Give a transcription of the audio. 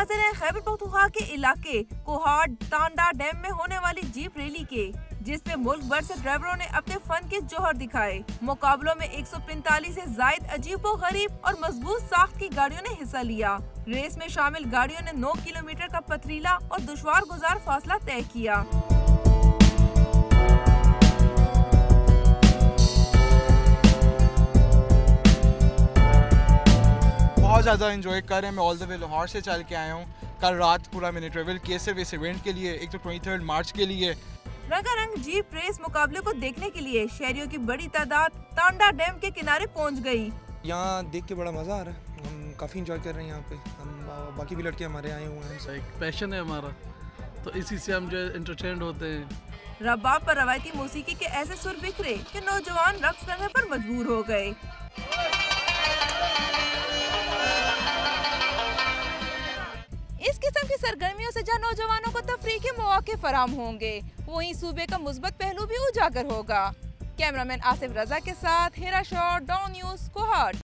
मंजर है खैबर पख्तूनख्वा के इलाके कोहाट टांडा डैम में होने वाली जीप रैली के, जिसमें मुल्क भर से ड्राइवरों ने अपने फन के जौहर दिखाए। मुकाबलों में 145 से जायद अजीबोगरीब और मजबूत साख्त की गाड़ियों ने हिस्सा लिया। रेस में शामिल गाड़ियों ने 9 किलोमीटर का पथरीला और दुश्वार गुजार फासला तय किया। बहुत ज़्यादा एंजॉय कर रहे हैं। मैं ऑल द वे लाहौर से चल के आया हूँ। कल रात पूरा मैंने ट्रेवल किया सिर्फ इस इवेंट के लिए, एक तो 23 मार्च के लिए। रंगारंग जीप रेस मुकाबले को देखने के लिए शहरियों की बड़ी तादाद टांडा डैम के किनारे पहुंच गई। यहाँ देख के बड़ा मज़ा आ रहा है, हम काफ़ी इंजॉय कर रहे हैं यहाँ पे। हम बाकी भी लड़के हमारे आए हुए हैं। एक पैशन है हमारा, तो इसी से हम जो एंटरटेन होते हैं। रबाब पर रवायती मौसीकी के ऐसे सुर बिखरे कि नौजवान रक्स करने पर मजबूर हो गए। इस किस्म की सरगर्मियों से जहाँ नौजवानों को तफरीह के मौके फराम होंगे, वहीं सूबे का मुस्बत पहलू भी उजागर होगा। कैमरामैन आसिफ रजा के साथ हिरा शॉ, डॉन न्यूज़, कोहाट।